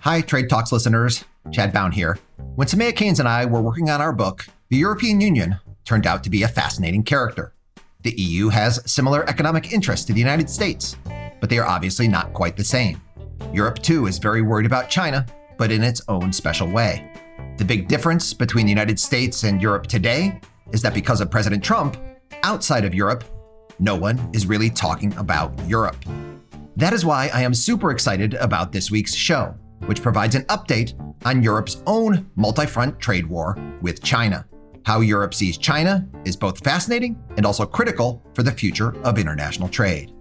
Hi, Trade Talks listeners. Chad Bown here. When Samaya Keynes and I were working on our book, the European Union turned out to be a fascinating character. The EU has similar economic interests to the United States, but they are obviously not quite the same. Europe, too, is very worried about China, but in its own special way. The big difference between the United States and Europe today is that because of President Trump, outside of Europe, no one is really talking about Europe. That is why I am super excited about this week's show, which provides an update on Europe's own multi-front trade war with China. How Europe sees China is both fascinating and also critical for the future of international trade.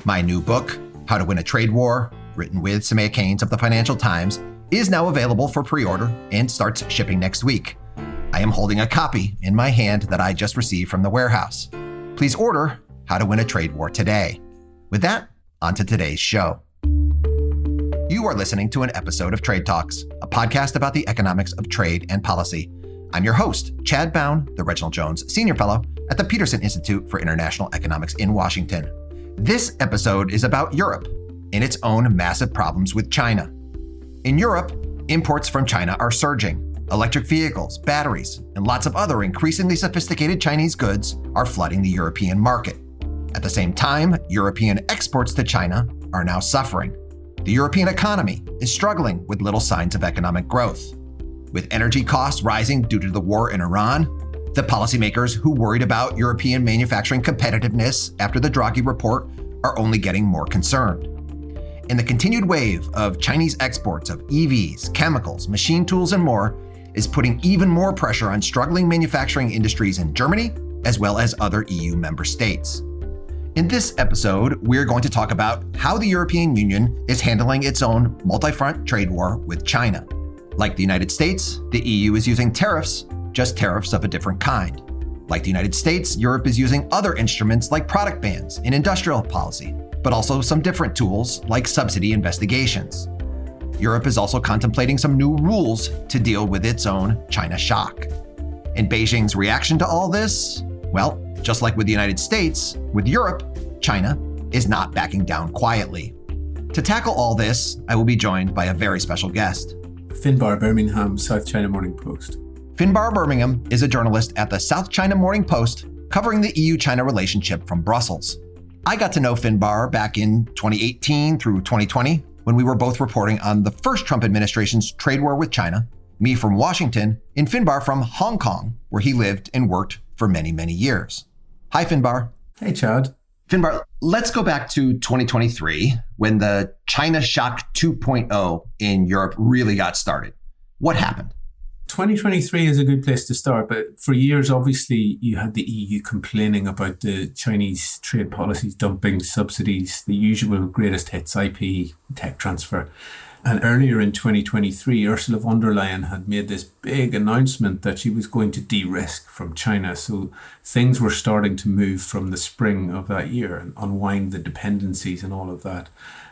My new book, How to Win a Trade War, written with Samaya Keynes of the Financial Times, is now available for pre-order and starts shipping next week. I am holding a copy in my hand that I just received from the warehouse. Please order How to Win a Trade War today. With that, on to today's show. You are listening to an episode of Trade Talks, a podcast about the economics of trade and policy. I'm your host, Chad Bown, the Reginald Jones Senior Fellow at the Peterson Institute for International Economics in Washington. This episode is about Europe and its own massive problems with China. In Europe, imports from China are surging. Electric vehicles, batteries, and lots of other increasingly sophisticated Chinese goods are flooding the European market. At the same time, European exports to China are now suffering. The European economy is struggling with little signs of economic growth. With energy costs rising due to the war in Iran, the policymakers who worried about European manufacturing competitiveness after the Draghi report are only getting more concerned. And the continued wave of Chinese exports of EVs, chemicals, machine tools, and more is putting even more pressure on struggling manufacturing industries in Germany, as well as other EU member states. In this episode, we're going to talk about how the European Union is handling its own multi-front trade war with China. Like the United States, the EU is using tariffs, just tariffs of a different kind. Like the United States, Europe is using other instruments like product bans and industrial policy, but also some different tools like subsidy investigations. Europe is also contemplating some new rules to deal with its own China shock. And Beijing's reaction to all this? Well, just like with the United States, with Europe, China is not backing down quietly. To tackle all this, I will be joined by a very special guest. Finbarr Bermingham, South China Morning Post. Finbarr Bermingham is a journalist at the South China Morning Post, covering the EU-China relationship from Brussels. I got to know Finbarr back in 2018 through 2020, when we were both reporting on the first Trump administration's trade war with China, me from Washington, and Finbarr from Hong Kong, where he lived and worked for many, many years. Hi, Finbarr. Hey, Chad. Finbarr, let's go back to 2023, when the China shock 2.0 in Europe really got started. What happened? 2023 is a good place to start, but for years, obviously, you had the EU complaining about the Chinese trade policies, dumping subsidies, the usual greatest hits, IP, tech transfer. And earlier in 2023, Ursula von der Leyen had made this big announcement that she was going to de-risk from China. So things were starting to move from the spring of that year and unwind the dependencies and all of that.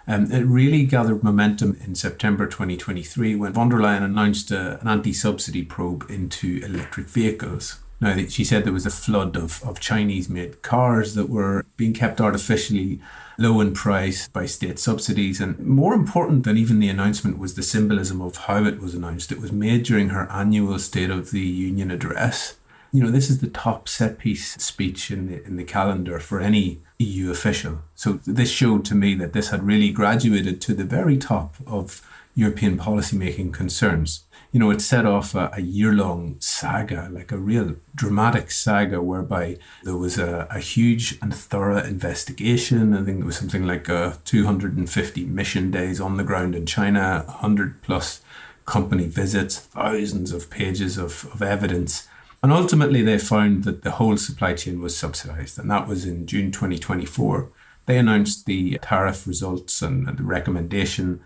It really gathered momentum in September 2023 when von der Leyen announced an anti-subsidy probe into electric vehicles. Now, she said there was a flood of Chinese-made cars that were being kept artificially low in price by state subsidies. And more important than even the announcement was the symbolism of how it was announced. It was made during her annual State of the Union address. You know, this is the top set-piece speech in the calendar for any EU official. So this showed to me that this had really graduated to the very top of European policymaking concerns. You know, it set off a year-long saga, like a real dramatic saga, whereby there was a huge and thorough investigation. I think it was something like 250 mission days on the ground in China, 100 plus company visits, thousands of pages of evidence. And ultimately, they found that the whole supply chain was subsidized. And that was in June 2024. They announced the tariff results and the recommendation.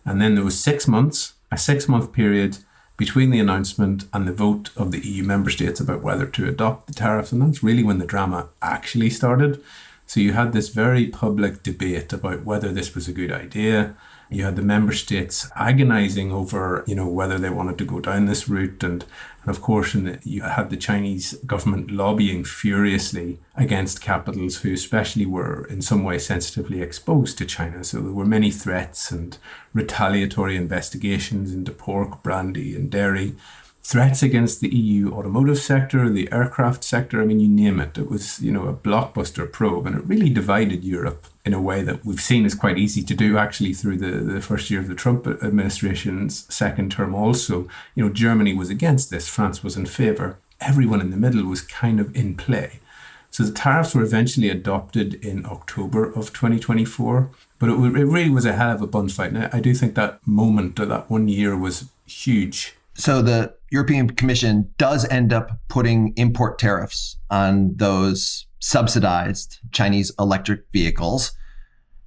And then there was 6 months, a 6-month period between the announcement and the vote of the EU member states about whether to adopt the tariffs. And that's really when the drama actually started. So you had this very public debate about whether this was a good idea. You had the member states agonizing over, whether they wanted to go down this route. And of course, you had the Chinese government lobbying furiously against capitals who especially were in some way sensitively exposed to China. So there were many threats and retaliatory investigations into pork, brandy and dairy. Threats against the EU automotive sector, the aircraft sector, you name it. It was, a blockbuster probe, and it really divided Europe in a way that we've seen is quite easy to do actually through the first year of the Trump administration's second term also. Germany was against this, France was in favour. Everyone in the middle was kind of in play. So the tariffs were eventually adopted in October of 2024, but it really was a hell of a bun fight. And I do think that moment, or that 1 year, was huge. So the European Commission does end up putting import tariffs on those subsidized Chinese electric vehicles.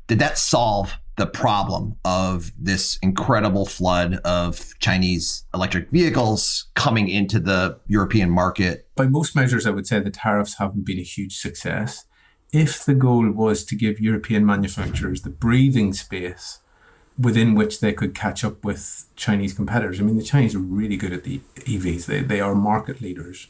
Did that solve the problem of this incredible flood of Chinese electric vehicles coming into the European market? By most measures, I would say the tariffs haven't been a huge success. If the goal was to give European manufacturers the breathing space within which they could catch up with Chinese competitors. The Chinese are really good at the EVs. They are market leaders.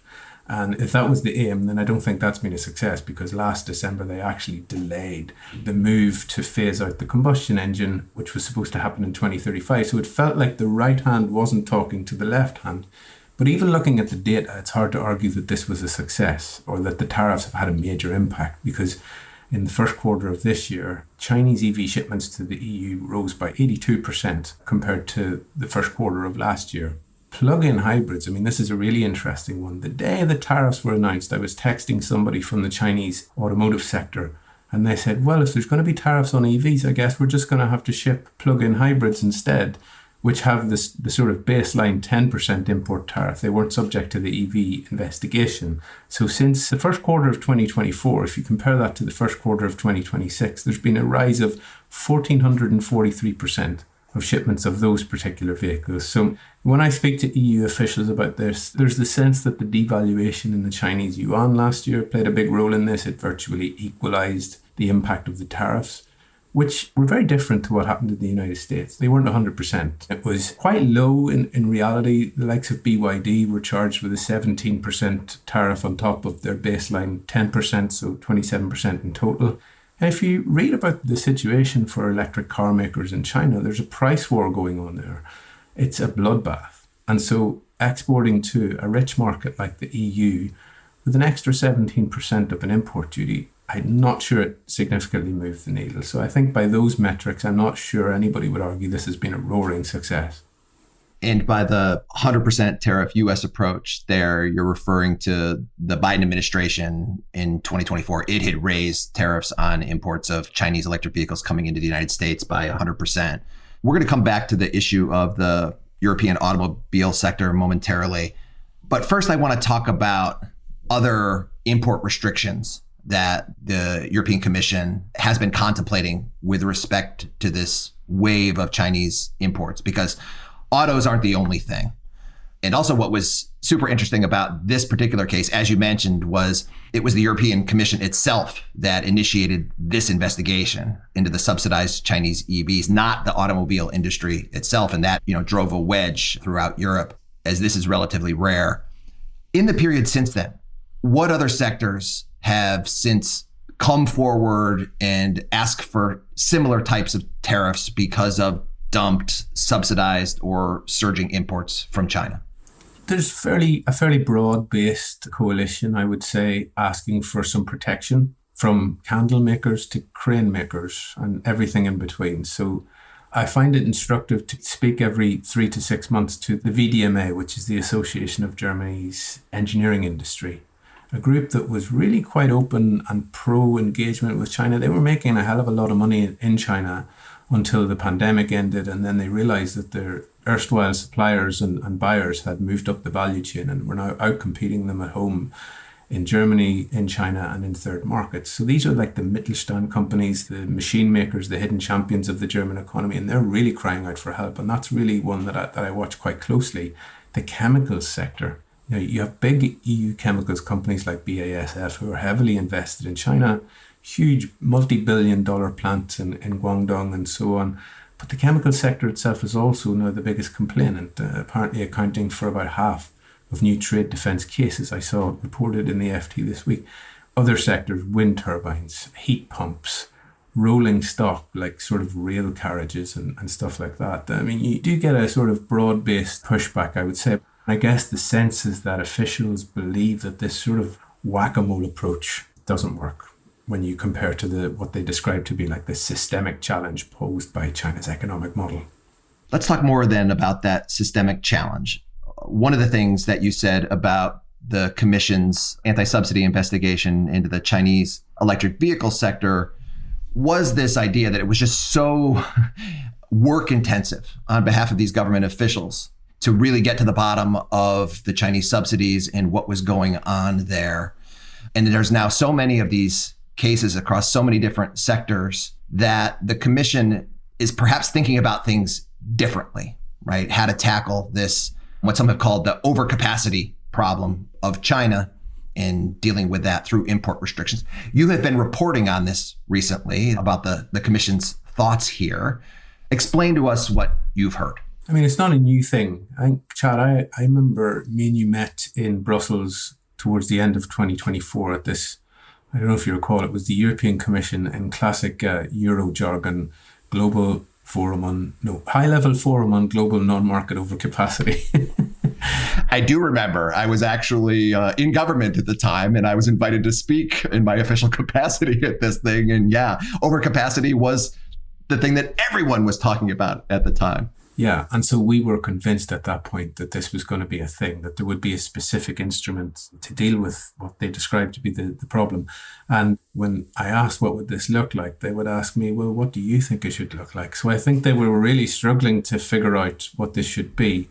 And if that was the aim, then I don't think that's been a success, because last December they actually delayed the move to phase out the combustion engine, which was supposed to happen in 2035. So it felt like the right hand wasn't talking to the left hand. But even looking at the data, it's hard to argue that this was a success or that the tariffs have had a major impact, because in the first quarter of this year, Chinese EV shipments to the EU rose by 82% compared to the first quarter of last year. Plug-in hybrids, this is a really interesting one. The day the tariffs were announced, I was texting somebody from the Chinese automotive sector, and they said, well, if there's going to be tariffs on EVs, I guess we're just going to have to ship plug-in hybrids instead, which have the sort of baseline 10% import tariff. They weren't subject to the EV investigation. So since the first quarter of 2024, if you compare that to the first quarter of 2026, there's been a rise of 1,443% of shipments of those particular vehicles. So when I speak to EU officials about this, there's the sense that the devaluation in the Chinese yuan last year played a big role in this. It virtually equalized the impact of the tariffs, which were very different to what happened in the United States. They weren't 100%. It was quite low in reality. The likes of BYD were charged with a 17% tariff on top of their baseline 10%, so 27% in total. And if you read about the situation for electric car makers in China, there's a price war going on there. It's a bloodbath. And so exporting to a rich market like the EU with an extra 17% of an import duty, I'm not sure it significantly moved the needle. So I think by those metrics, I'm not sure anybody would argue this has been a roaring success. And by the 100% tariff U.S. approach there, you're referring to the Biden administration in 2024. It had raised tariffs on imports of Chinese electric vehicles coming into the United States by 100%. We're going to come back to the issue of the European automobile sector momentarily. But first, I want to talk about other import restrictions that the European Commission has been contemplating with respect to this wave of Chinese imports, because autos aren't the only thing. And also what was super interesting about this particular case, as you mentioned, was it was the European Commission itself that initiated this investigation into the subsidized Chinese EVs, not the automobile industry itself. And that, drove a wedge throughout Europe, as this is relatively rare. In the period since then, what other sectors have since come forward and asked for similar types of tariffs because of dumped, subsidized, or surging imports from China? There's a fairly broad-based coalition, I would say, asking for some protection, from candle makers to crane makers and everything in between. So I find it instructive to speak every 3 to 6 months to the VDMA, which is the Association of Germany's Engineering Industry, a group that was really quite open and pro-engagement with China. They were making a hell of a lot of money in China until the pandemic ended, and then they realized that their erstwhile suppliers and buyers had moved up the value chain and were now outcompeting them at home in Germany, in China, and in third markets. So these are like the Mittelstand companies, the machine makers, the hidden champions of the German economy, and they're really crying out for help. And that's really one that I watch quite closely. The chemicals sector. You have big EU chemicals companies like BASF who are heavily invested in China. huge multi-billion-dollar plants in Guangdong and so on. But the chemical sector itself is also now the biggest complainant, apparently accounting for about half of new trade defence cases. I saw reported in the FT this week. Other sectors, wind turbines, heat pumps, rolling stock, like sort of rail carriages and stuff like that. I mean, you do get a sort of broad-based pushback, I would say. I guess the sense is that officials believe that this sort of whack-a-mole approach doesn't work when you compare to what they describe to be like the systemic challenge posed by China's economic model. Let's talk more then about that systemic challenge. One of the things that you said about the Commission's anti-subsidy investigation into the Chinese electric vehicle sector was this idea that it was just so work intensive on behalf of these government officials to really get to the bottom of the Chinese subsidies and what was going on there. And there's now so many of these cases across so many different sectors that the Commission is perhaps thinking about things differently, right? How to tackle this, what some have called the overcapacity problem of China in dealing with that through import restrictions. You have been reporting on this recently about the Commission's thoughts here. Explain to us what you've heard. I mean, it's not a new thing. I think, Chad, I remember me and you met in Brussels towards the end of 2024 at this, I don't know if you recall, it was the European Commission in classic Euro jargon, high-level forum on global non-market overcapacity. I do remember. I was actually in government at the time, and I was invited to speak in my official capacity at this thing. And yeah, overcapacity was the thing that everyone was talking about at the time. Yeah. And so we were convinced at that point that this was going to be a thing, that there would be a specific instrument to deal with what they described to be the problem. And when I asked what would this look like, they would ask me, well, what do you think it should look like? So I think they were really struggling to figure out what this should be.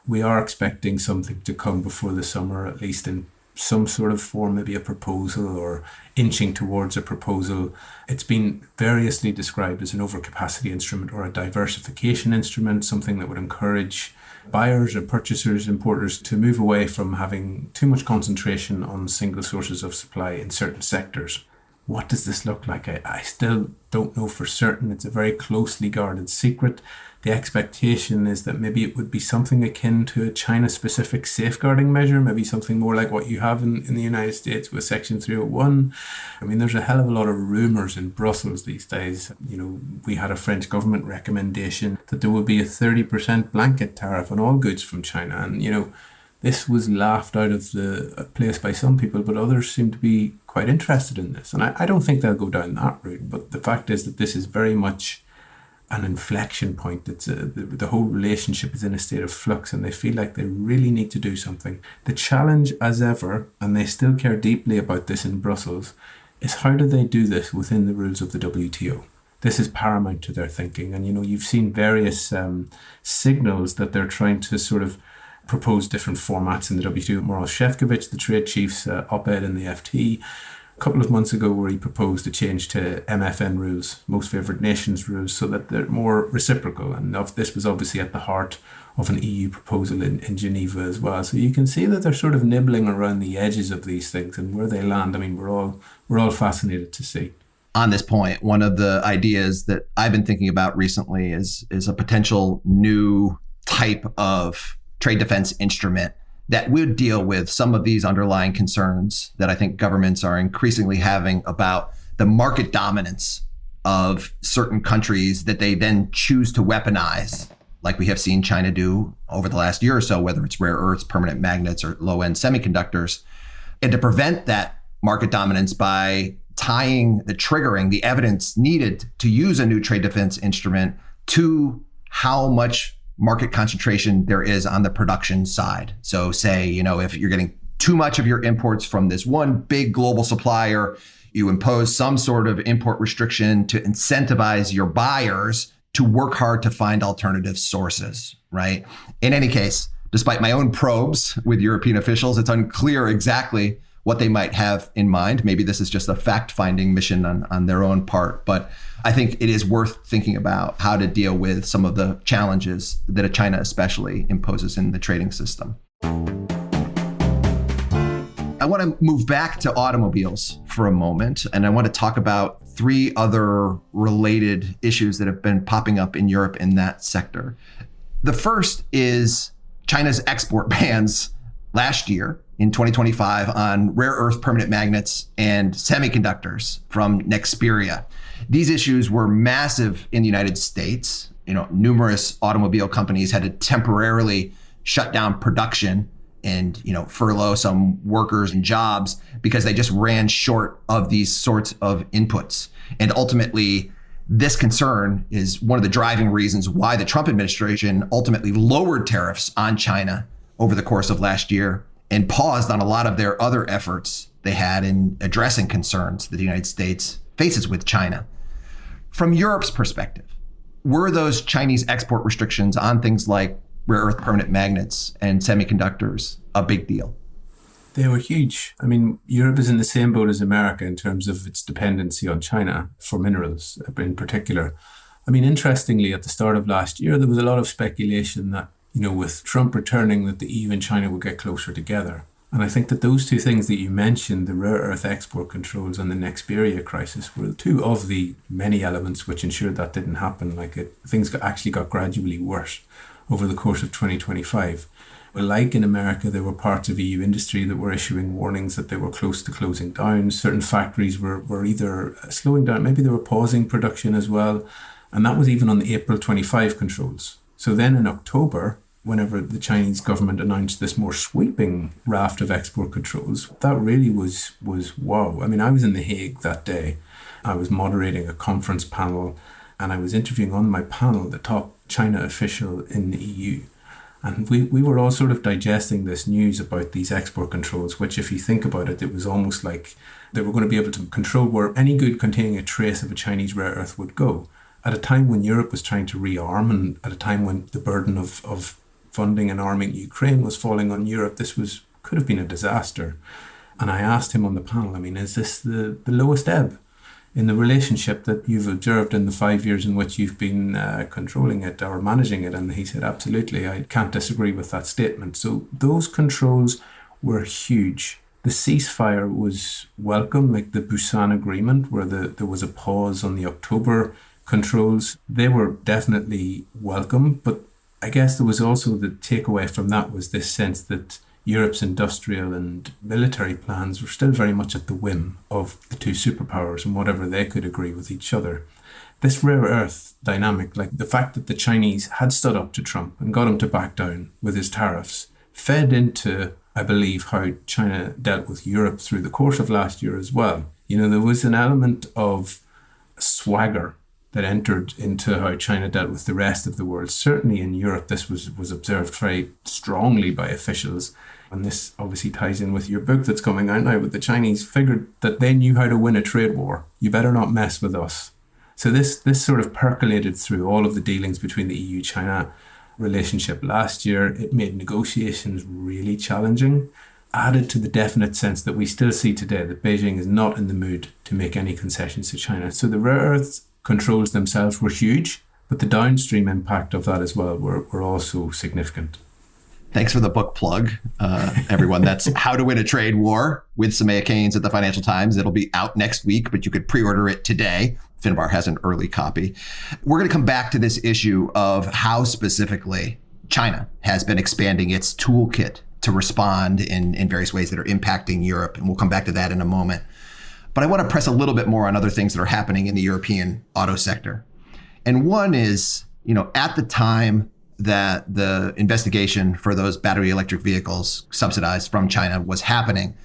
We are expecting something to come before the summer, at least in some sort of form, maybe a proposal or inching towards a proposal. It's been variously described as an overcapacity instrument or a diversification instrument, something that would encourage buyers or purchasers, importers to move away from having too much concentration on single sources of supply in certain sectors. What does this look like? I still don't know for certain. It's a very closely guarded secret. The expectation is that maybe it would be something akin to a China-specific safeguarding measure, maybe something more like what you have in the United States with Section 301. I mean, there's a hell of a lot of rumours in Brussels these days. You know, we had a French government recommendation that there would be a 30% blanket tariff on all goods from China. And, you know, this was laughed out of the place by some people, but others seem to be quite interested in this. And I don't think they'll go down that route. But the fact is that this is very much an inflection point. It's the whole relationship is in a state of flux, and they feel like they really need to do something. The challenge, as ever, and they still care deeply about this in Brussels, is how do they do this within the rules of the WTO? This is paramount to their thinking. And, you know, you've seen various signals that they're trying to sort of propose different formats in the WTO. Maroš Šefčovič, the trade chief's op-ed in the FT, a couple of months ago, where he proposed a change to MFN rules, most favoured nations rules, so that they're more reciprocal. And this was obviously at the heart of an EU proposal in Geneva as well. So you can see that they're sort of nibbling around the edges of these things, and where they land, I mean, we're all fascinated to see. On this point, one of the ideas that I've been thinking about recently is a potential new type of trade defense instrument that would deal with some of these underlying concerns that I think governments are increasingly having about the market dominance of certain countries that they then choose to weaponize, like we have seen China do over the last year or so, whether it's rare earths, permanent magnets, or low-end semiconductors. And to prevent that market dominance by tying the evidence needed to use a new trade defense instrument to how much market concentration there is on the production side. So say, you know, if you're getting too much of your imports from this one big global supplier, you impose some sort of import restriction to incentivize your buyers to work hard to find alternative sources, right? In any case, despite my own probes with European officials, it's unclear exactly what they might have in mind. Maybe this is just a fact-finding mission on their own part, but I think it is worth thinking about how to deal with some of the challenges that China especially imposes in the trading system. I want to move back to automobiles for a moment, and I want to talk about three other related issues that have been popping up in Europe in that sector. The first is China's export bans last year in 2025 on rare earth permanent magnets and semiconductors from Nexperia. These issues were massive in the United States. Numerous automobile companies had to temporarily shut down production and furlough some workers and jobs because they just ran short of these sorts of inputs. And ultimately, this concern is one of the driving reasons why the Trump administration ultimately lowered tariffs on China over the course of last year and paused on a lot of their other efforts they had in addressing concerns that the United States faces with China. From Europe's perspective, were those Chinese export restrictions on things like rare earth permanent magnets and semiconductors a big deal? They were huge. I mean, Europe is in the same boat as America in terms of its dependency on China for minerals in particular. I mean, interestingly, at the start of last year, there was a lot of speculation that, with Trump returning, that the EU and China would get closer together. And I think that those two things that you mentioned, the rare earth export controls and the Nexperia crisis, were two of the many elements which ensured that didn't happen. Things actually got gradually worse over the course of 2025. Like in America, there were parts of EU industry that were issuing warnings that they were close to closing down. Certain factories were either slowing down, maybe they were pausing production as well. And that was even on the April 25 controls. So then in October, whenever the Chinese government announced this more sweeping raft of export controls, that really was wow. I mean, I was in The Hague that day. I was moderating a conference panel and I was interviewing on my panel the top China official in the EU. And we were all sort of digesting this news about these export controls, which if you think about it, it was almost like they were going to be able to control where any good containing a trace of a Chinese rare earth would go. At a time when Europe was trying to rearm and at a time when the burden of funding and arming Ukraine was falling on Europe, this could have been a disaster. And I asked him on the panel, I mean, is this the lowest ebb in the relationship that you've observed in the 5 years in which you've been controlling it or managing it? And he said, absolutely, I can't disagree with that statement. So those controls were huge. The ceasefire was welcome, like the Busan Agreement, where there was a pause on the October controls. They were definitely welcome, but I guess there was also the takeaway from that was this sense that Europe's industrial and military plans were still very much at the whim of the two superpowers and whatever they could agree with each other. This rare earth dynamic, like the fact that the Chinese had stood up to Trump and got him to back down with his tariffs, fed into, I believe, how China dealt with Europe through the course of last year as well. There was an element of swagger that entered into how China dealt with the rest of the world. Certainly in Europe, this was observed very strongly by officials. And this obviously ties in with your book that's coming out now, but the Chinese figured that they knew how to win a trade war. You better not mess with us. So this sort of percolated through all of the dealings between the EU-China relationship last year. It made negotiations really challenging, added to the definite sense that we still see today that Beijing is not in the mood to make any concessions to China. So the rare earth controls themselves were huge, but the downstream impact of that as well were also significant. Thanks for the book plug, everyone. That's How to Win a Trade War with Samaya Keynes at the Financial Times. It'll be out next week, but you could pre-order it today. Finbarr has an early copy. We're going to come back to this issue of how specifically China has been expanding its toolkit to respond in various ways that are impacting Europe. And we'll come back to that in a moment. But I want to press a little bit more on other things that are happening in the European auto sector. And one is, at the time that the investigation for those battery electric vehicles subsidized from China was happening,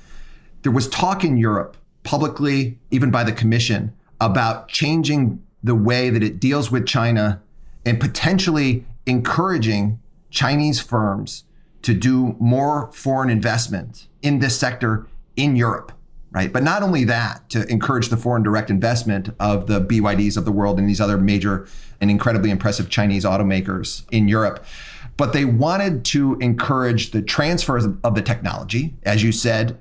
there was talk in Europe publicly, even by the Commission, about changing the way that it deals with China and potentially encouraging Chinese firms to do more foreign investment in this sector in Europe. Right. But not only that, to encourage the foreign direct investment of the BYDs of the world and these other major and incredibly impressive Chinese automakers in Europe, but they wanted to encourage the transfers of the technology. As you said,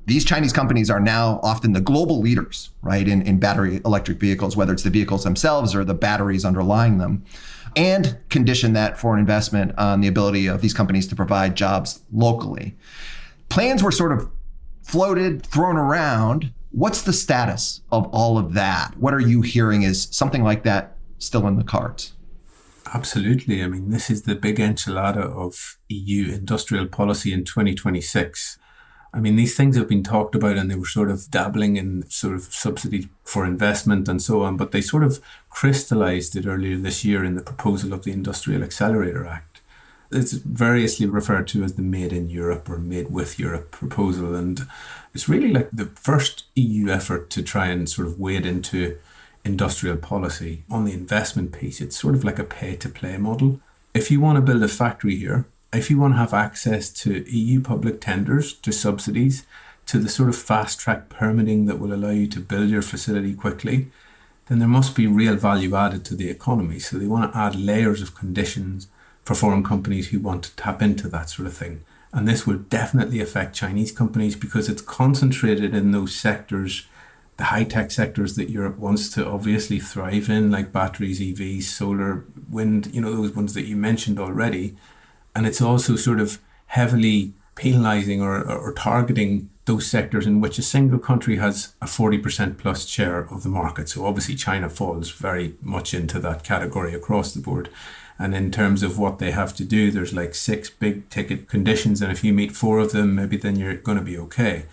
these Chinese companies are now often the global leaders, right, in battery electric vehicles, whether it's the vehicles themselves or the batteries underlying them, and condition that foreign investment on the ability of these companies to provide jobs locally. Plans were sort of floated, thrown around. What's the status of all of that? What are you hearing? Is something like that still in the cards? Absolutely. I mean, this is the big enchilada of EU industrial policy in 2026. I mean, these things have been talked about and they were sort of dabbling in sort of subsidies for investment and so on, but they sort of crystallized it earlier this year in the proposal of the Industrial Accelerator Act. It's variously referred to as the Made in Europe or Made with Europe proposal. And it's really like the first EU effort to try and sort of wade into industrial policy on the investment piece. It's sort of like a pay-to-play model. If you want to build a factory here, if you want to have access to EU public tenders, to subsidies, to the sort of fast-track permitting that will allow you to build your facility quickly, then there must be real value added to the economy. So they want to add layers of conditions for foreign companies who want to tap into that sort of thing. And this will definitely affect Chinese companies because it's concentrated in those sectors, the high-tech sectors that Europe wants to obviously thrive in, like batteries, EVs, solar, wind, those ones that you mentioned already. And it's also sort of heavily penalizing or targeting those sectors in which a single country has a 40% plus share of the market. So obviously China falls very much into that category across the board. And in terms of what they have to do, there's like 6 big ticket conditions. And if you meet 4 of them, maybe then you're going to be okay.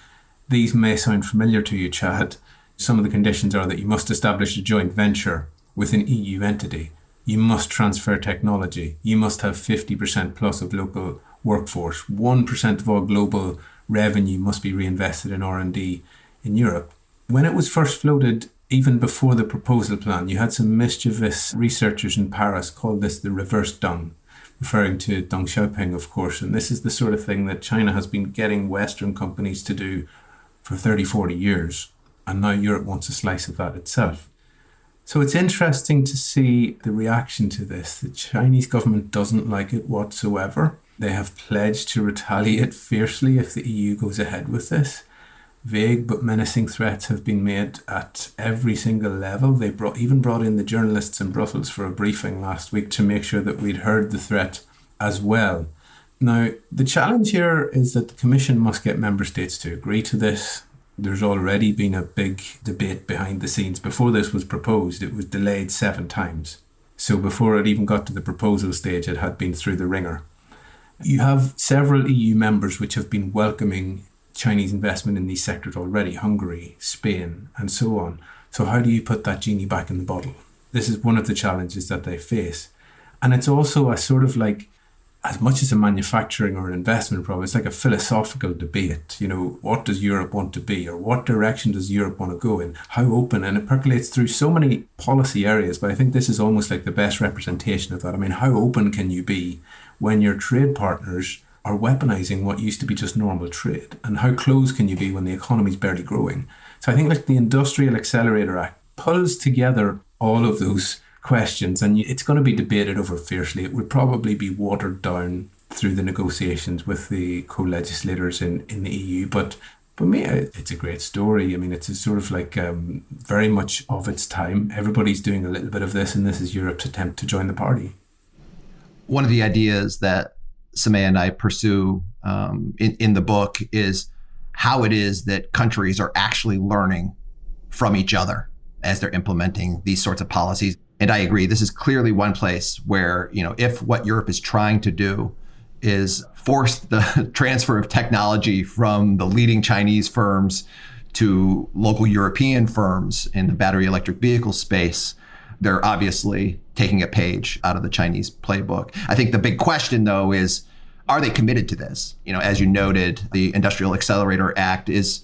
These may sound familiar to you, Chad. Some of the conditions are that you must establish a joint venture with an EU entity. You must transfer technology. You must have 50% plus of local workforce. 1% of all global revenue must be reinvested in R&D in Europe. When it was first floated, even before the proposal plan, you had some mischievous researchers in Paris call this the reverse Deng, referring to Deng Xiaoping, of course. And this is the sort of thing that China has been getting Western companies to do for 30, 40 years. And now Europe wants a slice of that itself. So it's interesting to see the reaction to this. The Chinese government doesn't like it whatsoever. They have pledged to retaliate fiercely if the EU goes ahead with this. Vague but menacing threats have been made at every single level. They even brought in the journalists in Brussels for a briefing last week to make sure that we'd heard the threat as well. Now, the challenge here is that the Commission must get member states to agree to this. There's already been a big debate behind the scenes. Before this was proposed, it was delayed 7 times. So before it even got to the proposal stage, it had been through the ringer. You have several EU members which have been welcoming Chinese investment in these sectors already, Hungary, Spain, and so on. So how do you put that genie back in the bottle? This is one of the challenges that they face. And it's also a sort of like, as much as a manufacturing or an investment problem, it's like a philosophical debate. What does Europe want to be, or what direction does Europe want to go in? How open? And it percolates through so many policy areas, but I think this is almost like the best representation of that. I mean, how open can you be when your trade partners are weaponizing what used to be just normal trade? And how closed can you be when the economy is barely growing? So I think like the Industrial Accelerator Act pulls together all of those questions, and it's going to be debated over fiercely. It would probably be watered down through the negotiations with the co-legislators in the EU. But for me, it's a great story. I mean, it's a sort of like very much of its time. Everybody's doing a little bit of this, and this is Europe's attempt to join the party. One of the ideas that Samaya and I pursue in the book is how it is that countries are actually learning from each other as they're implementing these sorts of policies. And I agree, this is clearly one place where, if what Europe is trying to do is force the transfer of technology from the leading Chinese firms to local European firms in the battery electric vehicle space, they're obviously taking a page out of the Chinese playbook. I think the big question, though, is, are they committed to this? As you noted, the Industrial Accelerator Act is,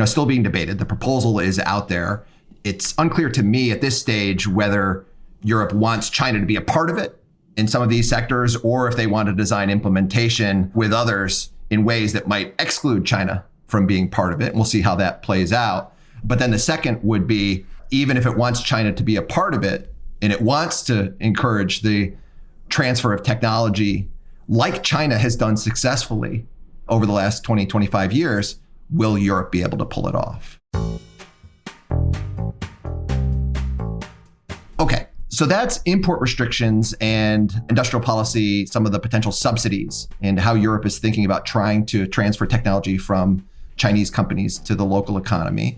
still being debated. The proposal is out there. It's unclear to me at this stage whether Europe wants China to be a part of it in some of these sectors, or if they want to design implementation with others in ways that might exclude China from being part of it. And we'll see how that plays out. But then the second would be, even if it wants China to be a part of it, and it wants to encourage the transfer of technology like China has done successfully over the last 20, 25 years, will Europe be able to pull it off? Okay, so that's import restrictions and industrial policy, some of the potential subsidies, and how Europe is thinking about trying to transfer technology from Chinese companies to the local economy.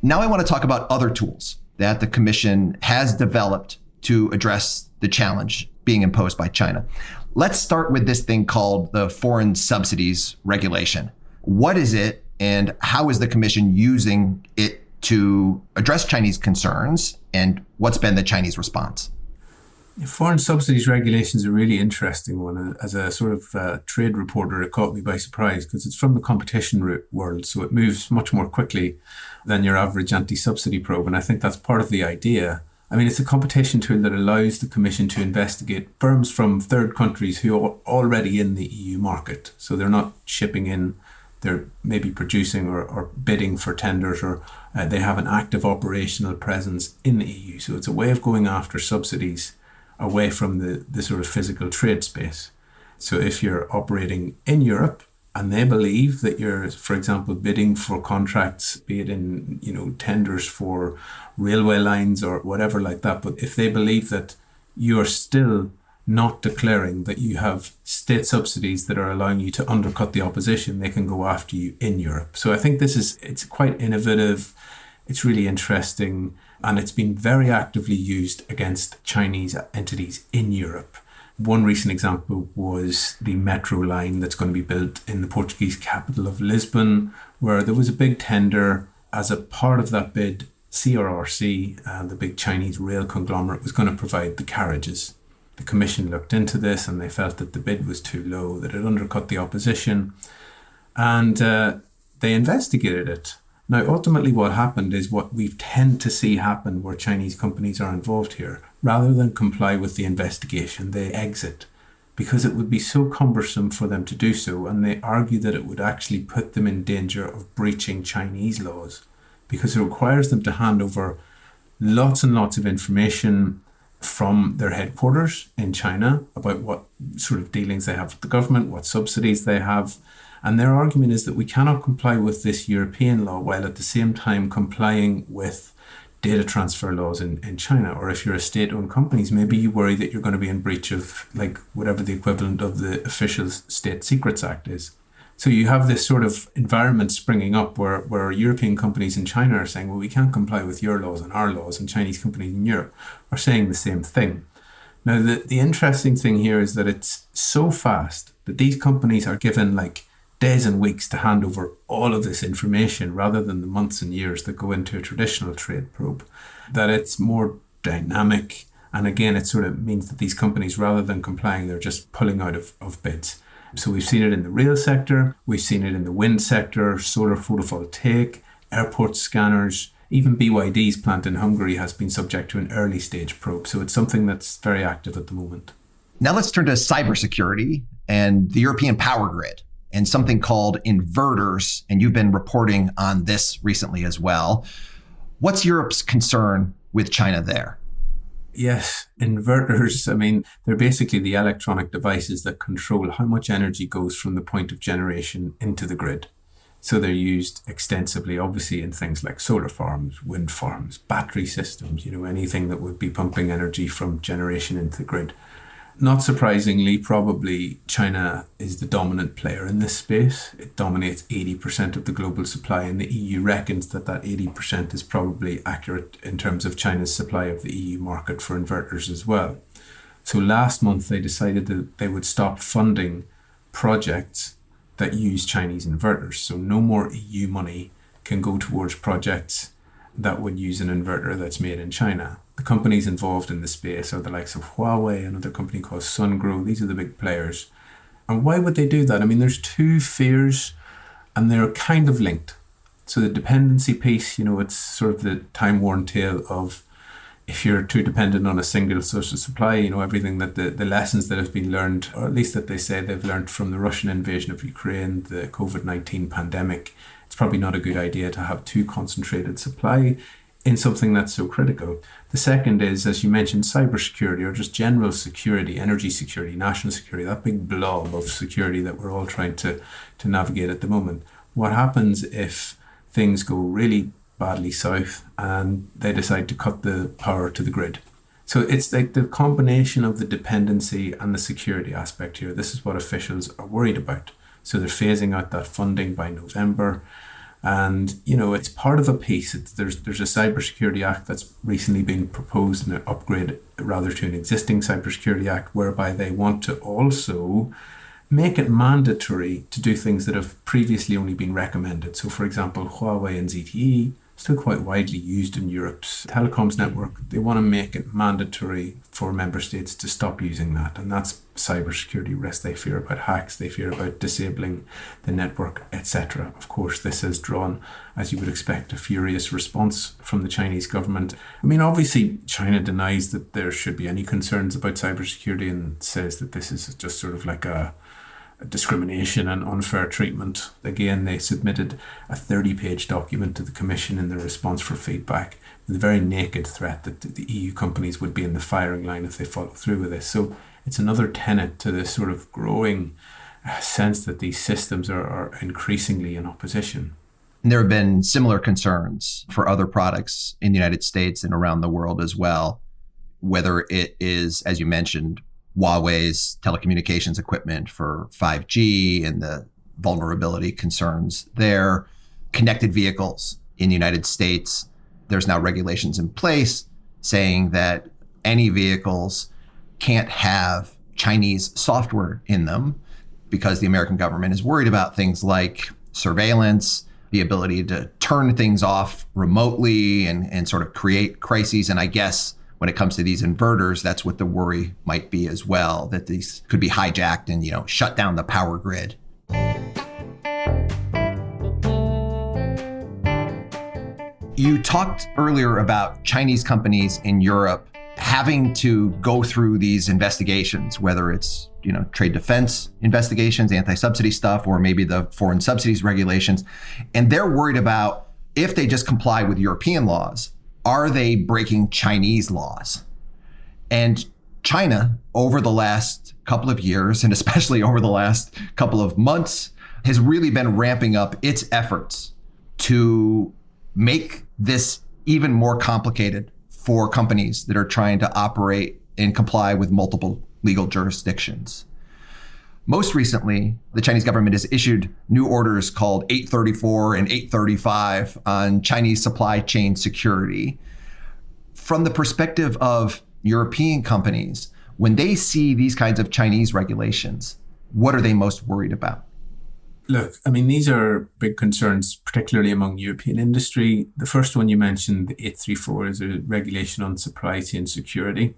Now I want to talk about other tools that the Commission has developed to address the challenge being imposed by China. Let's start with this thing called the Foreign Subsidies Regulation. What is it, and how is the Commission using it to address Chinese concerns, and what's been the Chinese response? Foreign subsidies regulation is a really interesting one. As a sort of trade reporter, it caught me by surprise because it's from the competition world, so it moves much more quickly than your average anti-subsidy probe, and I think that's part of the idea. I mean, it's a competition tool that allows the Commission to investigate firms from third countries who are already in the EU market. So they're not shipping in, they're maybe producing or bidding for tenders, or they have an active operational presence in the EU. So it's a way of going after subsidies away from the sort of physical trade space. So if you're operating in Europe and they believe that you're, for example, bidding for contracts, be it in, tenders for railway lines or whatever like that, but if they believe that you're still not declaring that you have state subsidies that are allowing you to undercut the opposition, they can go after you in Europe. So I think it's quite innovative. It's really interesting. And it's been very actively used against Chinese entities in Europe. One recent example was the metro line that's going to be built in the Portuguese capital of Lisbon, where there was a big tender. As a part of that bid, CRRC, the big Chinese rail conglomerate, was going to provide the carriages. The Commission looked into this and they felt that the bid was too low, that it undercut the opposition, and they investigated it. Now, ultimately what happened is what we tend to see happen where Chinese companies are involved here. Rather than comply with the investigation, they exit because it would be so cumbersome for them to do so, and they argue that it would actually put them in danger of breaching Chinese laws because it requires them to hand over lots and lots of information from their headquarters in China about what sort of dealings they have with the government, what subsidies they have. And their argument is that we cannot comply with this European law while at the same time complying with data transfer laws in China. Or if you're a state-owned company, maybe you worry that you're going to be in breach of like whatever the equivalent of the official State Secrets Act is. So you have this sort of environment springing up where European companies in China are saying, well, we can't comply with your laws and our laws, and Chinese companies in Europe are saying the same thing. Now, the interesting thing here is that it's so fast that these companies are given like days and weeks to hand over all of this information rather than the months and years that go into a traditional trade probe, that it's more dynamic. And again, it sort of means that these companies, rather than complying, they're just pulling out of bids. So we've seen it in the rail sector, we've seen it in the wind sector, solar photovoltaic, airport scanners, even BYD's plant in Hungary has been subject to an early stage probe. So it's something that's very active at the moment. Now let's turn to cybersecurity and the European power grid and something called inverters. And you've been reporting on this recently as well. What's Europe's concern with China there? Yes, inverters, I mean, they're basically the electronic devices that control how much energy goes from the point of generation into the grid. So they're used extensively, obviously, in things like solar farms, wind farms, battery systems, anything that would be pumping energy from generation into the grid. Not surprisingly, probably China is the dominant player in this space. It dominates 80% of the global supply, and the EU reckons that 80% is probably accurate in terms of China's supply of the EU market for inverters as well. So last month, they decided that they would stop funding projects that use Chinese inverters. So no more EU money can go towards projects that would use an inverter that's made in China. The companies involved in the space are the likes of Huawei, another company called Sungrow. These are the big players. And why would they do that? I mean, there's two fears and they're kind of linked. So the dependency piece, it's sort of the time-worn tale of if you're too dependent on a single source of supply, everything that the lessons that have been learned, or at least that they say they've learned from the Russian invasion of Ukraine, the COVID-19 pandemic, it's probably not a good idea to have too concentrated supply in something that's so critical. The second is, as you mentioned, cybersecurity or just general security, energy security, national security, that big blob of security that we're all trying to navigate at the moment. What happens if things go really badly south and they decide to cut the power to the grid? So it's like the combination of the dependency and the security aspect here. This is what officials are worried about. So they're phasing out that funding by November. And, you know, it's part of a piece. There's a cybersecurity act that's recently been proposed and upgraded rather to an existing cybersecurity act, whereby they want to also make it mandatory to do things that have previously only been recommended. So, for example, Huawei and ZTE, still quite widely used in Europe's telecoms network. They want to make it mandatory for member states to stop using that. And that's cybersecurity risk. They fear about hacks, they fear about disabling the network, etc. Of course, this has drawn, as you would expect, a furious response from the Chinese government. I mean, obviously, China denies that there should be any concerns about cybersecurity and says that this is just sort of like a discrimination and unfair treatment. Again, they submitted a 30-page document to the Commission in their response for feedback, with a very naked threat that the EU companies would be in the firing line if they follow through with this. So it's another tenet to this sort of growing sense that these systems are increasingly in opposition. And there have been similar concerns for other products in the United States and around the world as well, whether it is, as you mentioned, Huawei's telecommunications equipment for 5G and the vulnerability concerns there, connected vehicles in the United States. There's now regulations in place saying that any vehicles can't have Chinese software in them because the American government is worried about things like surveillance, the ability to turn things off remotely and sort of create crises. And I guess when it comes to these inverters, that's what the worry might be as well, that these could be hijacked and, shut down the power grid. You talked earlier about Chinese companies in Europe having to go through these investigations, whether it's, trade defense investigations, anti-subsidy stuff, or maybe the foreign subsidies regulations. And they're worried about if they just comply with European laws, are they breaking Chinese laws? And China, over the last couple of years, and especially over the last couple of months, has really been ramping up its efforts to make this even more complicated for companies that are trying to operate and comply with multiple legal jurisdictions. Most recently, the Chinese government has issued new orders called 834 and 835 on Chinese supply chain security. From the perspective of European companies, when they see these kinds of Chinese regulations, what are they most worried about? Look, I mean, these are big concerns, particularly among European industry. The first one you mentioned, the 834, is a regulation on supply chain security.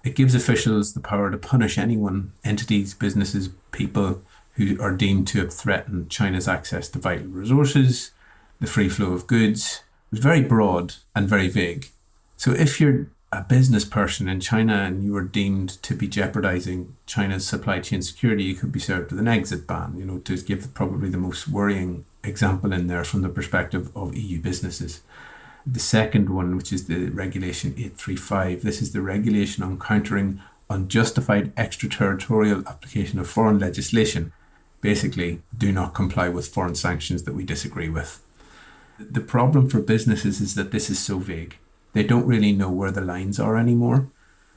It gives officials the power to punish anyone, entities, businesses, people who are deemed to have threatened China's access to vital resources, the free flow of goods. It's very broad and very vague. So if you're a business person in China and you are deemed to be jeopardizing China's supply chain security, you could be served with an exit ban, to give probably the most worrying example in there from the perspective of EU businesses. The second one, which is the regulation 835, this is the regulation on countering unjustified extraterritorial application of foreign legislation. Basically, do not comply with foreign sanctions that we disagree with. The problem for businesses is that this is so vague. They don't really know where the lines are anymore.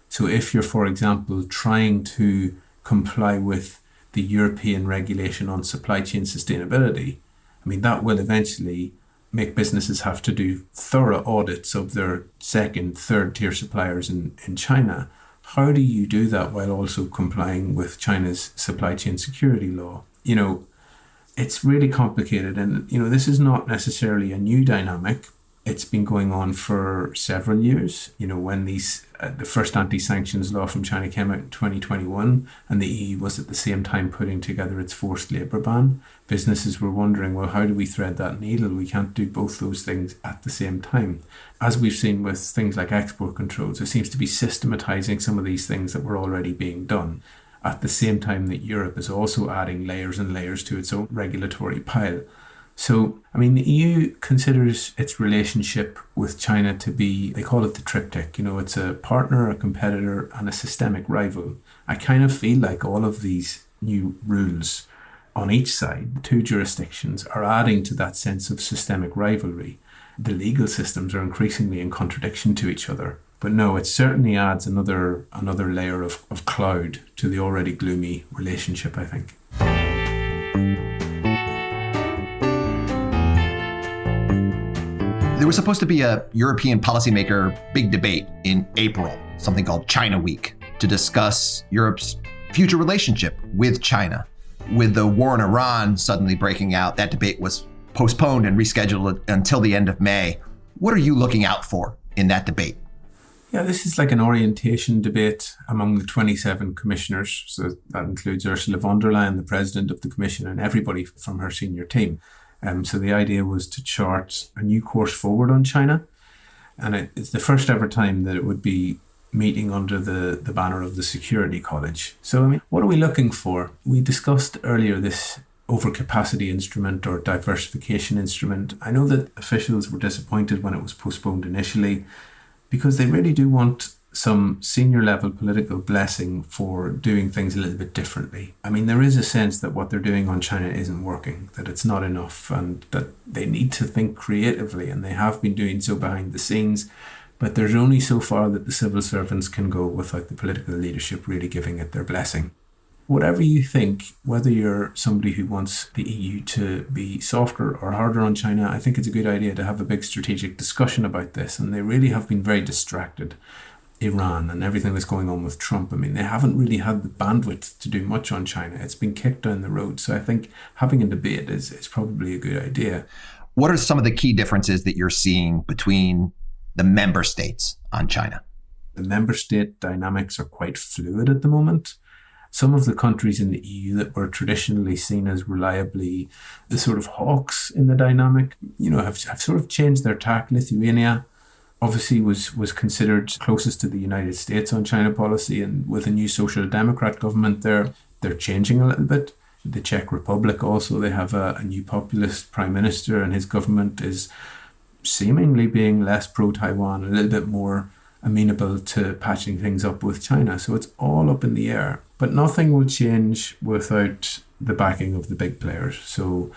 So if you're, for example, trying to comply with the European regulation on supply chain sustainability, that will eventually make businesses have to do thorough audits of their second, third tier suppliers in China. How do you do that while also complying with China's supply chain security law? It's really complicated. And, this is not necessarily a new dynamic. It's been going on for several years. When the first anti-sanctions law from China came out in 2021, and the EU was at the same time putting together its forced labour ban, businesses were wondering, well, how do we thread that needle? We can't do both those things at the same time. As we've seen with things like export controls, it seems to be systematising some of these things that were already being done, at the same time that Europe is also adding layers and layers to its own regulatory pile. So, the EU considers its relationship with China to be, they call it the triptych. It's a partner, a competitor, and a systemic rival. I kind of feel like all of these new rules on each side, the two jurisdictions, are adding to that sense of systemic rivalry. The legal systems are increasingly in contradiction to each other. But no, it certainly adds another layer of cloud to the already gloomy relationship, I think. There was supposed to be a European policymaker big debate in April, something called China Week, to discuss Europe's future relationship with China. With the war in Iran suddenly breaking out, that debate was postponed and rescheduled until the end of May. What are you looking out for in that debate? Yeah, this is like an orientation debate among the 27 commissioners. So that includes Ursula von der Leyen, the president of the commission, and everybody from her senior team. So the idea was to chart a new course forward on China. And it's the first ever time that it would be meeting under the banner of the Security College. So, I mean, what are we looking for? We discussed earlier this overcapacity instrument or diversification instrument. I know that officials were disappointed when it was postponed initially because they really do want some senior level political blessing for doing things a little bit differently. I mean, there is a sense that what they're doing on China isn't working, that it's not enough, and that they need to think creatively, and they have been doing so behind the scenes. But there's only so far that the civil servants can go without the political leadership really giving it their blessing. Whatever you think, whether you're somebody who wants the EU to be softer or harder on China, I think it's a good idea to have a big strategic discussion about this. And they really have been very distracted. Iran and everything that's going on with Trump. I mean, they haven't really had the bandwidth to do much on China. It's been kicked down the road. So I think having a debate is probably a good idea. What are some of the key differences that you're seeing between the member states on China? The member state dynamics are quite fluid at the moment. Some of the countries in the EU that were traditionally seen as reliably the sort of hawks in the dynamic, have sort of changed their tack. Lithuania obviously was considered closest to the United States on China policy, and with a new Social Democrat government there, they're changing a little bit. The Czech Republic also, they have a new populist prime minister, and his government is seemingly being less pro-Taiwan, a little bit more amenable to patching things up with China. So it's all up in the air. But nothing will change without the backing of the big players. So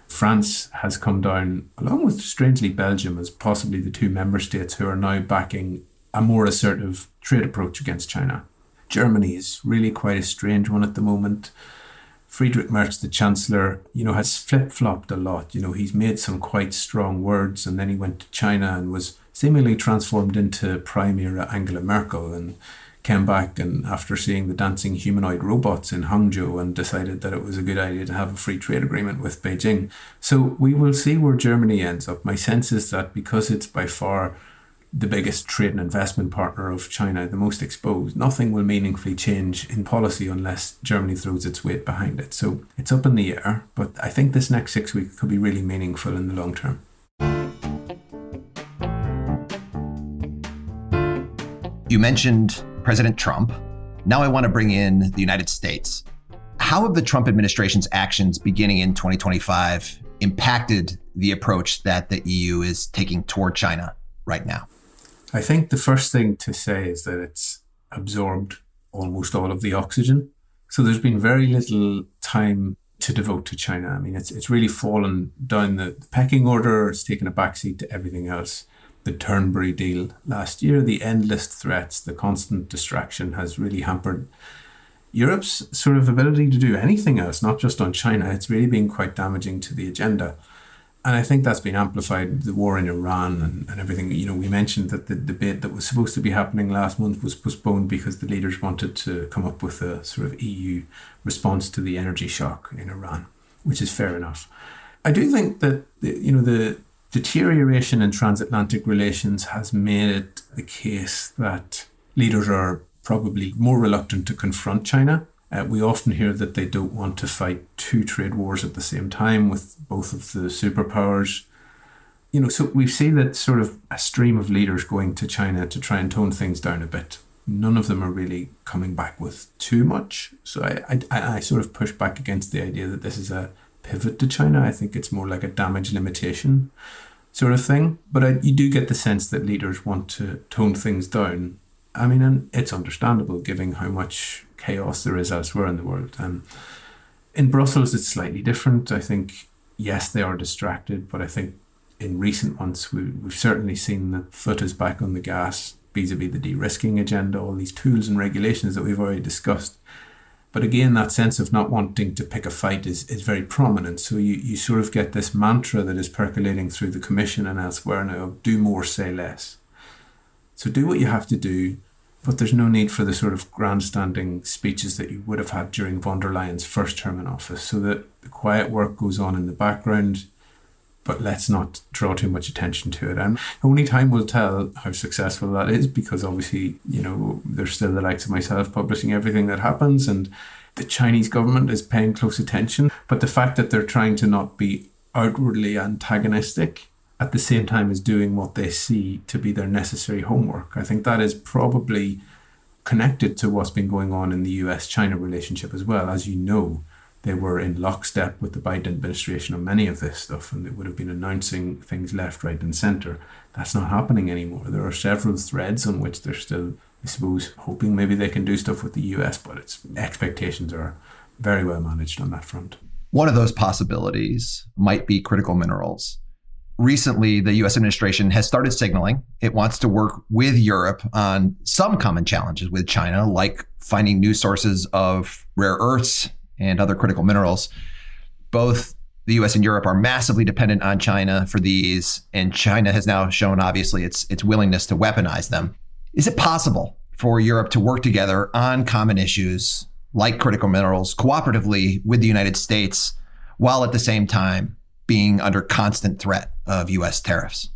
France has come down, along with, strangely, Belgium, as possibly the two member states who are now backing a more assertive trade approach against China. Germany is really quite a strange one at the moment. Friedrich Merz, the Chancellor, has flip-flopped a lot. He's made some quite strong words, and then he went to China and was seemingly transformed into Prime-era Angela Merkel, and came back and after seeing the dancing humanoid robots in Hangzhou and decided that it was a good idea to have a free trade agreement with Beijing. So we will see where Germany ends up. My sense is that because it's by far the biggest trade and investment partner of China, the most exposed, nothing will meaningfully change in policy unless Germany throws its weight behind it. So it's up in the air, but I think this next 6 weeks could be really meaningful in the long term. You mentioned President Trump. Now I want to bring in the United States. How have the Trump administration's actions beginning in 2025 impacted the approach that the EU is taking toward China right now? I think the first thing to say is that it's absorbed almost all of the oxygen. So there's been very little time to devote to China. I mean, it's really fallen down the pecking order. It's taken a backseat to everything else. The Turnberry deal last year, the endless threats, the constant distraction has really hampered Europe's sort of ability to do anything else, not just on China. It's really been quite damaging to the agenda. And I think that's been amplified, the war in Iran and everything. We mentioned that the debate that was supposed to be happening last month was postponed because the leaders wanted to come up with a sort of EU response to the energy shock in Iran, which is fair enough. I do think that, the deterioration in transatlantic relations has made it the case that leaders are probably more reluctant to confront China. We often hear that they don't want to fight two trade wars at the same time with both of the superpowers. So we see that sort of a stream of leaders going to China to try and tone things down a bit. None of them are really coming back with too much. So I sort of push back against the idea that this is a pivot to China. I think it's more like a damage limitation sort of thing. But you do get the sense that leaders want to tone things down. I mean, and it's understandable given how much chaos there is elsewhere in the world. In Brussels, it's slightly different. I think, yes, they are distracted, but I think in recent months, we've certainly seen the foot is back on the gas vis-a-vis the de-risking agenda, all these tools and regulations that we've already discussed. But again, that sense of not wanting to pick a fight is very prominent. So you sort of get this mantra that is percolating through the Commission and elsewhere now: do more, say less. So do what you have to do, but there's no need for the sort of grandstanding speeches that you would have had during von der Leyen's first term in office, so that the quiet work goes on in the background, but let's not draw too much attention to it. And only time will tell how successful that is, because obviously, there's still the likes of myself publishing everything that happens, and the Chinese government is paying close attention. But the fact that they're trying to not be outwardly antagonistic at the same time as doing what they see to be their necessary homework, I think that is probably connected to what's been going on in the US-China relationship as well. As you know, they were in lockstep with the Biden administration on many of this stuff, and they would have been announcing things left, right, and centre. That's not happening anymore. There are several threads on which they're still, I suppose, hoping maybe they can do stuff with the US, but its expectations are very well managed on that front. One of those possibilities might be critical minerals. Recently, the US administration has started signaling it wants to work with Europe on some common challenges with China, like finding new sources of rare earths and other critical minerals. Both the US and Europe are massively dependent on China for these, and China has now shown, obviously, its willingness to weaponize them. Is it possible for Europe to work together on common issues like critical minerals cooperatively with the United States, while at the same time being under constant threat of US tariffs?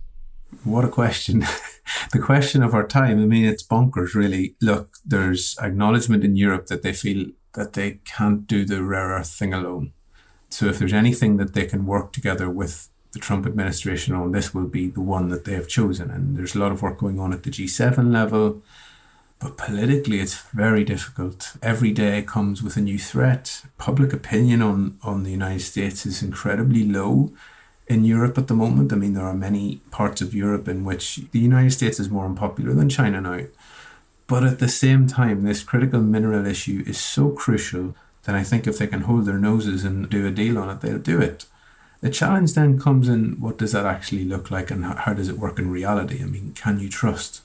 What a question. The question of our time. I mean, it's bonkers, really. Look, there's acknowledgement in Europe that they feel that they can't do the rare earth thing alone. So if there's anything that they can work together with the Trump administration on, this will be the one that they have chosen. And there's a lot of work going on at the G7 level. But politically, it's very difficult. Every day comes with a new threat. Public opinion on the United States is incredibly low in Europe at the moment. I mean, there are many parts of Europe in which the United States is more unpopular than China now. But at the same time, this critical mineral issue is so crucial that I think if they can hold their noses and do a deal on it, they'll do it. The challenge then comes in, what does that actually look like, and how does it work in reality? I mean, can you trust,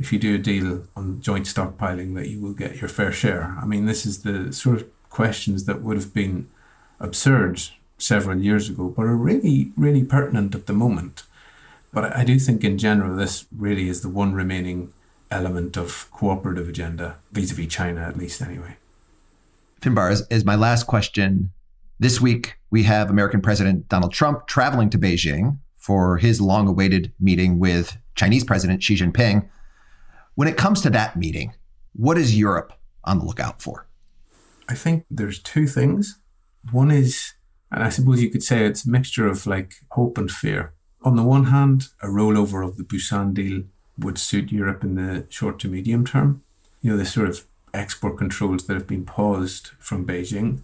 if you do a deal on joint stockpiling, that you will get your fair share? I mean, this is the sort of questions that would have been absurd several years ago, but are really, really pertinent at the moment. But I do think in general, this really is the one remaining element of cooperative agenda vis-a-vis China, at least anyway. Finbarr, is my last question. This week, we have American President Donald Trump traveling to Beijing for his long-awaited meeting with Chinese President Xi Jinping. When it comes to that meeting, what is Europe on the lookout for? I think there's two things. One is, and I suppose you could say it's a mixture of like hope and fear. On the one hand, a rollover of the Busan deal would suit Europe in the short to medium term. The sort of export controls that have been paused from Beijing,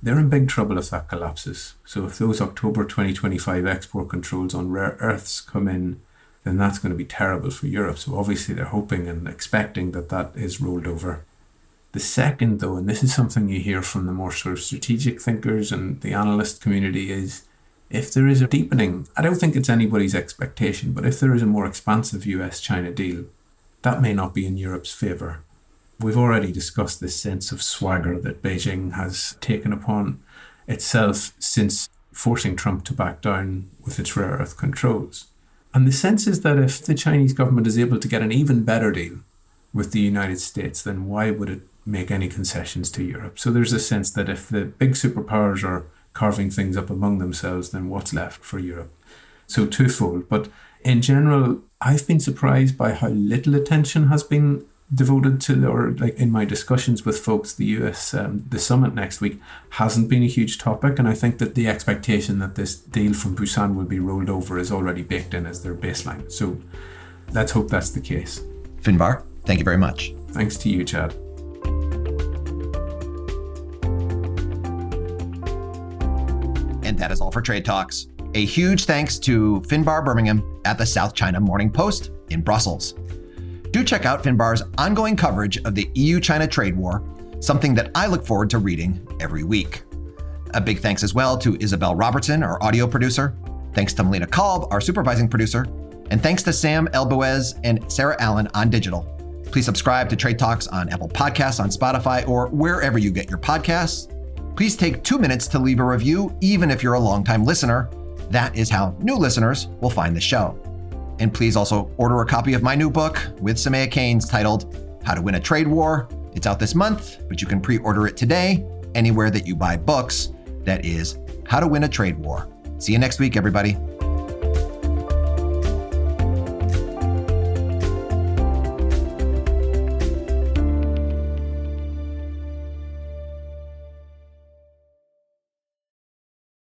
they're in big trouble if that collapses. So if those October 2025 export controls on rare earths come in, then that's going to be terrible for Europe. So obviously they're hoping and expecting that that is rolled over. The second, though, and this is something you hear from the more sort of strategic thinkers and the analyst community, is if there is a deepening, I don't think it's anybody's expectation, but if there is a more expansive US-China deal, that may not be in Europe's favour. We've already discussed this sense of swagger that Beijing has taken upon itself since forcing Trump to back down with its rare earth controls. And the sense is that if the Chinese government is able to get an even better deal with the United States, then why would it make any concessions to Europe? So there's a sense that if the big superpowers are carving things up among themselves, then what's left for Europe? So twofold. But in general, I've been surprised by how little attention has been devoted to, or like in my discussions with folks, the US, the summit next week hasn't been a huge topic. And I think that the expectation that this deal from Busan will be rolled over is already baked in as their baseline. So let's hope that's the case. Finbarr, thank you very much. Thanks to you, Chad. And that is all for Trade Talks. A huge thanks to Finbarr Bermingham at the South China Morning Post in Brussels. Do check out Finbarr's ongoing coverage of the EU-China trade war, something that I look forward to reading every week. A big thanks as well to Isabel Robertson, our audio producer. Thanks to Melina Kolb, our supervising producer. And thanks to Sam Elboez and Sarah Allen on digital. Please subscribe to Trade Talks on Apple Podcasts, on Spotify, or wherever you get your podcasts. Please take 2 minutes to leave a review, even if you're a longtime listener. That is how new listeners will find the show. And please also order a copy of my new book with Samaya Keynes titled How to Win a Trade War. It's out this month, but you can pre-order it today anywhere that you buy books. That is How to Win a Trade War. See you next week, everybody.